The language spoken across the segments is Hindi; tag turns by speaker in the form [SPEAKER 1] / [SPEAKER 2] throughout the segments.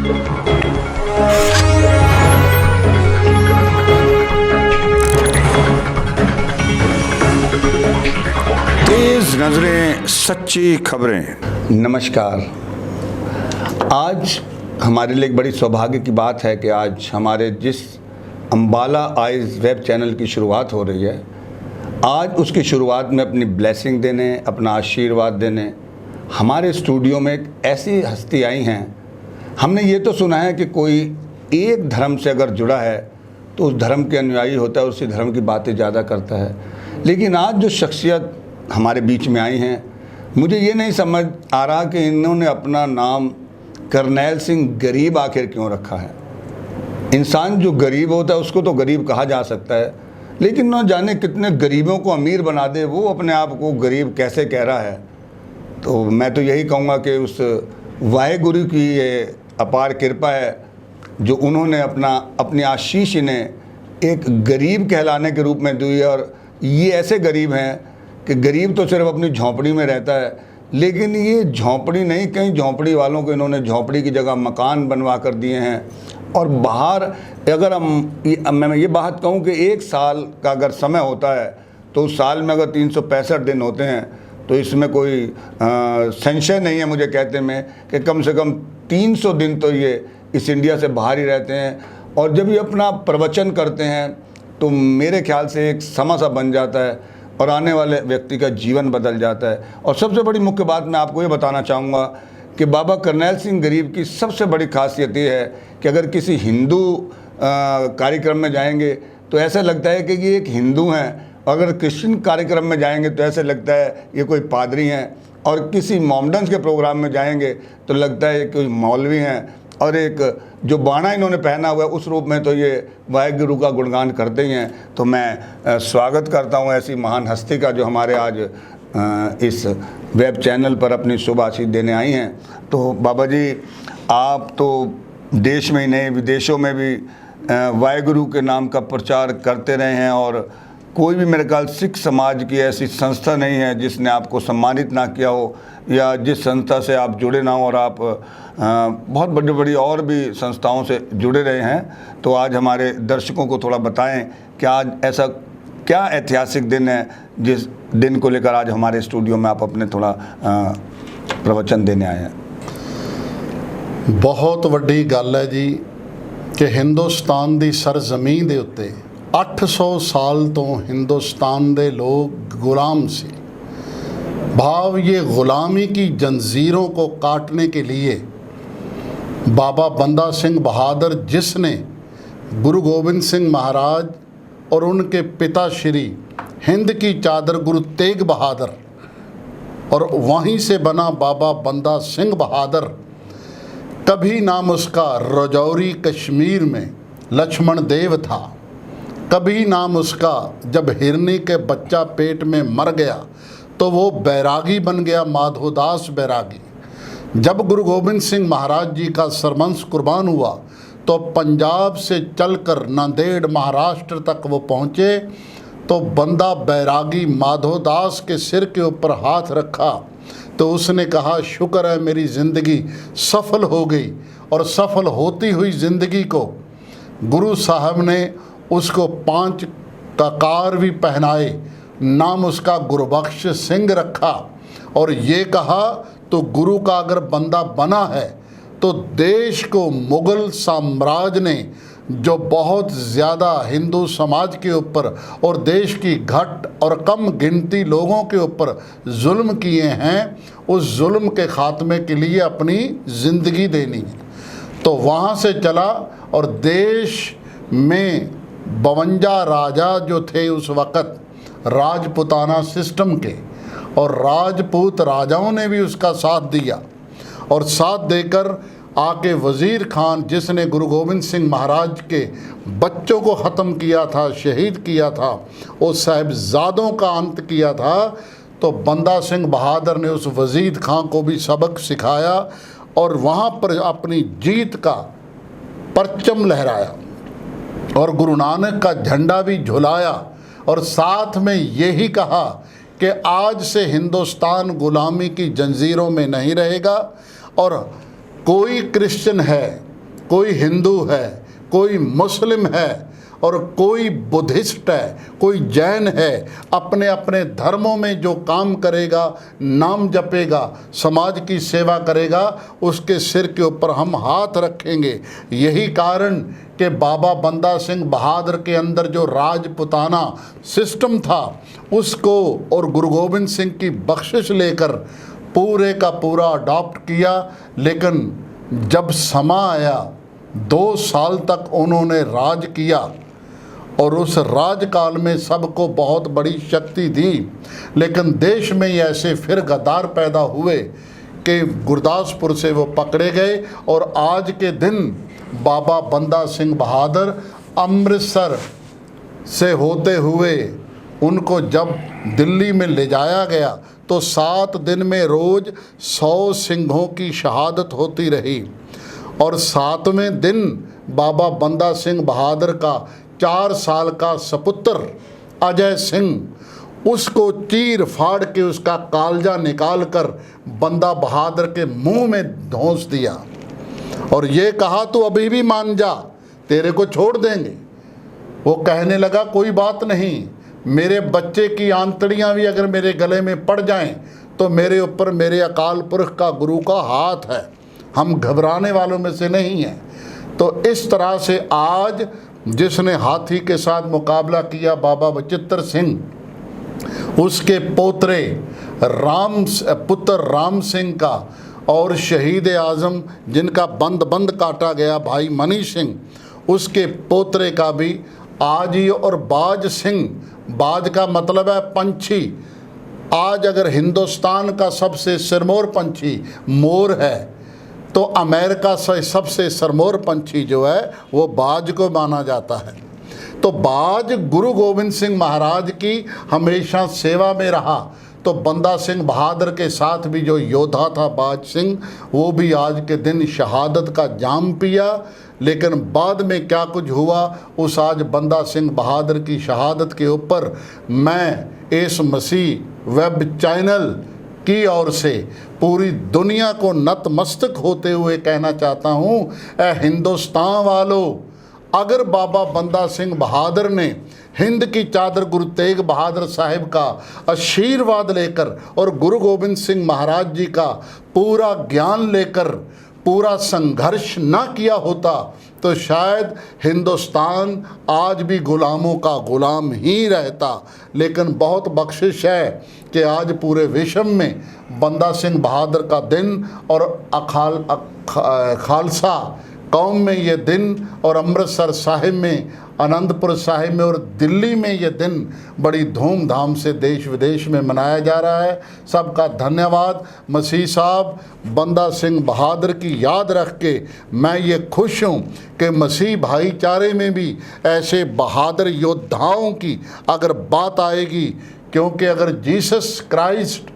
[SPEAKER 1] तेज नजरें, सच्ची खबरें।
[SPEAKER 2] नमस्कार। आज हमारे लिए एक बड़ी सौभाग्य की बात है कि आज हमारे जिस अम्बाला आइज़ वेब चैनल की शुरुआत हो रही है, आज उसकी शुरुआत में अपनी ब्लेसिंग देने, अपना आशीर्वाद देने हमारे स्टूडियो में एक ऐसी हस्ती आई हैं। हमने ये तो सुना है कि कोई एक धर्म से अगर जुड़ा है तो उस धर्म के अनुयायी होता है, उसी धर्म की बातें ज़्यादा करता है। लेकिन आज जो शख्सियत हमारे बीच में आई हैं, मुझे ये नहीं समझ आ रहा कि इन्होंने अपना नाम करनैल सिंह गरीब आखिर क्यों रखा है। इंसान जो गरीब होता है उसको तो गरीब कहा जा सकता है, लेकिन न जाने कितने गरीबों को अमीर बना दे, वो अपने आप को गरीब कैसे कह रहा है। तो मैं तो यही कहूँगा कि उस वाहेगुरु की ये अपार कृपा है जो उन्होंने अपनी आशीष इन्हें एक गरीब कहलाने के रूप में दी है। और ये ऐसे गरीब हैं कि गरीब तो सिर्फ अपनी झोंपड़ी में रहता है, लेकिन ये झोंपड़ी नहीं, कई झोंपड़ी वालों को इन्होंने झोंपड़ी की जगह मकान बनवा कर दिए हैं। और बाहर अगर मैं ये बात कहूँ कि एक साल का अगर समय होता है तो उस साल में अगर 365 दिन होते हैं तो इसमें कोई संशय नहीं है मुझे कहते में कि कम से कम 300 दिन तो ये इस इंडिया से बाहर ही रहते हैं। और जब ये अपना प्रवचन करते हैं तो मेरे ख्याल से एक समा सा बन जाता है और आने वाले व्यक्ति का जीवन बदल जाता है। और सबसे बड़ी मुख्य बात मैं आपको ये बताना चाहूँगा कि बाबा करनैल सिंह गरीब की सबसे बड़ी खासियत ये है कि अगर किसी हिंदू कार्यक्रम में जाएंगे तो ऐसा लगता है कि ये एक हिंदू हैं, अगर क्रिश्चियन कार्यक्रम में जाएंगे तो ऐसे लगता है ये कोई पादरी हैं, और किसी मोमडन्स के प्रोग्राम में जाएंगे तो लगता है कोई मौलवी हैं। और एक जो बाणा इन्होंने पहना हुआ है उस रूप में तो ये वाहेगुरु का गुणगान करते ही हैं। तो मैं स्वागत करता हूँ ऐसी महान हस्ती का जो हमारे आज इस वेब चैनल पर अपनी शुभ आशीष देने आई हैं। तो बाबा जी, आप तो देश में ही नहीं विदेशों में भी वाहेगुरु के नाम का प्रचार करते रहे हैं, और कोई भी मेरे ख्याल सिख समाज की ऐसी संस्था नहीं है जिसने आपको सम्मानित ना किया हो, या जिस संस्था से आप जुड़े ना हो। और आप बहुत बड़ी बड़ी और भी संस्थाओं से जुड़े रहे हैं। तो आज हमारे दर्शकों को थोड़ा बताएं कि आज ऐसा क्या ऐतिहासिक दिन है जिस दिन को लेकर आज हमारे स्टूडियो में आप अपने थोड़ा प्रवचन देने आए हैं।
[SPEAKER 3] बहुत वड्डी गल है जी कि हिंदुस्तान की सरजमीन के उत्ते 800 साल तो हिंदुस्तान के लोग गुलाम से भाव ये गुलामी की जंजीरों को काटने के लिए बाबा बंदा सिंह बहादुर, जिसने गुरु गोबिंद सिंह महाराज और उनके पिता श्री हिंद की चादर गुरु तेग बहादुर, और वहीं से बना बाबा बंदा सिंह बहादुर। कभी नाम उसका रजौरी कश्मीर में लक्ष्मण देव था, कभी नाम उसका जब हिरनी के बच्चा पेट में मर गया तो वो बैरागी बन गया, माधोदास बैरागी। जब गुरु गोबिंद सिंह महाराज जी का सरमंस कुर्बान हुआ तो पंजाब से चलकर नांदेड़ महाराष्ट्र तक वो पहुँचे तो बंदा बैरागी माधोदास के सिर के ऊपर हाथ रखा तो उसने कहा, शुक्र है मेरी ज़िंदगी सफल हो गई। और सफल होती हुई ज़िंदगी को गुरु साहब ने उसको 5 ककार भी पहनाए, नाम उसका गुरबख्श सिंह रखा, और ये कहा तो गुरु का अगर बंदा बना है तो देश को मुग़ल साम्राज्य ने जो बहुत ज़्यादा हिंदू समाज के ऊपर और देश की घट और कम गिनती लोगों के ऊपर जुल्म किए हैं, उस जुल्म के ख़ात्मे के लिए अपनी ज़िंदगी देनी है। तो वहाँ से चला और देश में 52 राजा जो थे उस वक़्त राजपुताना सिस्टम के, और राजपूत राजाओं ने भी उसका साथ दिया। और साथ देकर आके वज़ीर खान, जिसने गुरु गोबिंद सिंह महाराज के बच्चों को ख़त्म किया था, शहीद किया था, उस साहिबजादों का अंत किया था, तो बंदा सिंह बहादुर ने उस वज़ीर खान को भी सबक सिखाया और वहाँ पर अपनी जीत का परचम लहराया और गुरु नानक का झंडा भी झुलाया। और साथ में यही कहा कि आज से हिंदुस्तान गुलामी की जंजीरों में नहीं रहेगा, और कोई क्रिश्चियन है कोई हिंदू है, कोई मुस्लिम है और कोई बुद्धिस्ट है, कोई जैन है, अपने अपने धर्मों में जो काम करेगा, नाम जपेगा, समाज की सेवा करेगा, उसके सिर के ऊपर हम हाथ रखेंगे। यही कारण कि बाबा बंदा सिंह बहादुर के अंदर जो राजपुताना सिस्टम था उसको और गुरु गोबिंद सिंह की बख्शिश लेकर पूरे का पूरा अडॉप्ट किया। लेकिन जब समा आया, 2 साल तक उन्होंने राज किया और उस राजकाल में सबको बहुत बड़ी शक्ति दी। लेकिन देश में ही ऐसे फिर गद्दार पैदा हुए कि गुरदासपुर से वो पकड़े गए और आज के दिन बाबा बंदा सिंह बहादुर अमृतसर से होते हुए उनको जब दिल्ली में ले जाया गया तो 7 दिन में रोज़ 100 सिंहों की शहादत होती रही। और 7वें दिन बाबा बंदा सिंह बहादुर का 4 साल का सपुत्र अजय सिंह, उसको चीर फाड़ के उसका कालजा निकाल कर बंदा बहादुर के मुंह में धौंस दिया और ये कहा तू अभी भी मान जा, तेरे को छोड़ देंगे। वो कहने लगा कोई बात नहीं, मेरे बच्चे की आंतड़ियां भी अगर मेरे गले में पड़ जाएं तो मेरे ऊपर मेरे अकाल पुरख का गुरु का हाथ है, हम घबराने वालों में से नहीं हैं। तो इस तरह से आज जिसने हाथी के साथ मुकाबला किया बाबा बचित्तर सिंह, उसके पोतरे पुत्र राम सिंह का और शहीद आज़म जिनका बंद काटा गया भाई मनी सिंह, उसके पोतरे का भी आज ही। और बाज सिंह, बाज का मतलब है पंछी। आज अगर हिंदुस्तान का सबसे सिरमौर पंछी मोर है तो अमेरिका से सबसे सिरमौर पंछी जो है वो बाज को माना जाता है। तो बाज गुरु गोबिंद सिंह महाराज की हमेशा सेवा में रहा। तो बंदा सिंह बहादुर के साथ भी जो योद्धा था बाज सिंह, वो भी आज के दिन शहादत का जाम पिया। लेकिन बाद में क्या कुछ हुआ उस आज बंदा सिंह बहादुर की शहादत के ऊपर मैं इस मसीह वेब चैनल की ओर से पूरी दुनिया को नतमस्तक होते हुए कहना चाहता हूँ, ए हिंदुस्तान वालों, अगर बाबा बंदा सिंह बहादुर ने हिंद की चादर गुरु तेग बहादुर साहिब का आशीर्वाद लेकर और गुरु गोबिंद सिंह महाराज जी का पूरा ज्ञान लेकर पूरा संघर्ष ना किया होता तो शायद हिंदुस्तान आज भी गुलामों का गुलाम ही रहता। लेकिन बहुत बख्शिश है कि आज पूरे विश्व में बंदा सिंह बहादुर का दिन और खालसा कौम में ये दिन और अमृतसर साहिब में, आनंदपुर साहिब में और दिल्ली में ये दिन बड़ी धूमधाम से देश विदेश में मनाया जा रहा है। सबका धन्यवाद। मसीह साहब बंदा सिंह बहादुर की याद रख के मैं ये खुश हूँ कि मसीह भाईचारे में भी ऐसे बहादुर योद्धाओं की अगर बात आएगी, क्योंकि अगर जीसस क्राइस्ट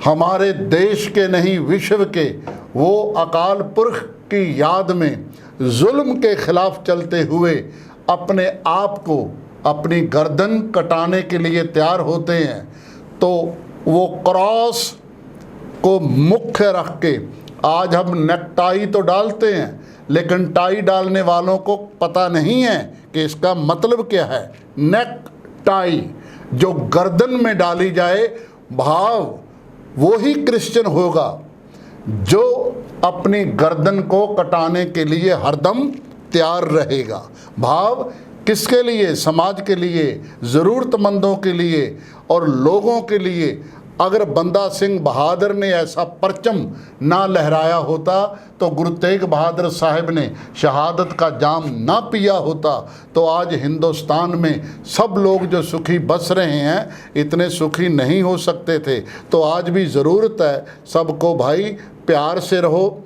[SPEAKER 3] हमारे देश के नहीं विश्व के, वो अकाल पुरख की याद में जुल्म के खिलाफ चलते हुए अपने आप को अपनी गर्दन कटाने के लिए तैयार होते हैं, तो वो क्रॉस को मुख्य रख के आज हम नेकटाई तो डालते हैं, लेकिन टाई डालने वालों को पता नहीं है कि इसका मतलब क्या है। नेक टाई जो गर्दन में डाली जाए, भाव वो ही क्रिश्चियन होगा जो अपनी गर्दन को कटाने के लिए हरदम तैयार रहेगा। भाव किसके लिए? समाज के लिए, ज़रूरतमंदों के लिए और लोगों के लिए। अगर बंदा सिंह बहादुर ने ऐसा परचम ना लहराया होता तो गुरु तेग बहादुर साहिब ने शहादत का जाम ना पिया होता तो आज हिंदुस्तान में सब लोग जो सुखी बस रहे हैं इतने सुखी नहीं हो सकते थे। तो आज भी ज़रूरत है सबको, भाई प्यार से रहो,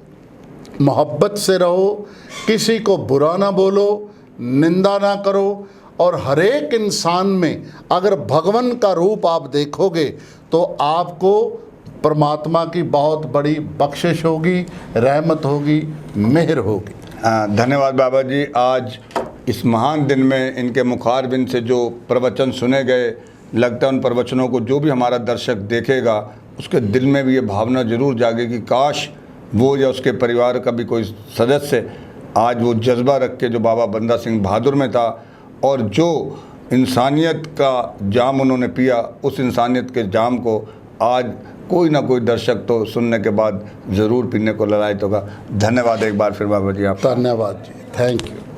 [SPEAKER 3] मोहब्बत से रहो, किसी को बुरा ना बोलो, निंदा ना करो। और हर एक इंसान में अगर भगवान का रूप आप देखोगे तो आपको परमात्मा की बहुत बड़ी बख्शिश होगी, रहमत होगी, मेहर होगी।
[SPEAKER 2] धन्यवाद बाबा जी। आज इस महान दिन में इनके मुखारबिन से जो प्रवचन सुने गए, लगता है उन प्रवचनों को जो भी हमारा दर्शक देखेगा उसके दिल में भी ये भावना ज़रूर जागेगी, काश वो या उसके परिवार का भी कोई सदस्य आज वो जज्बा रख के जो बाबा बंदा सिंह बहादुर में था और जो इंसानियत का जाम उन्होंने पिया, उस इंसानियत के जाम को आज कोई ना कोई दर्शक तो सुनने के बाद ज़रूर पीने को ललायत होगा। धन्यवाद एक बार फिर बाबा जी आप।
[SPEAKER 3] धन्यवाद जी, थैंक यू।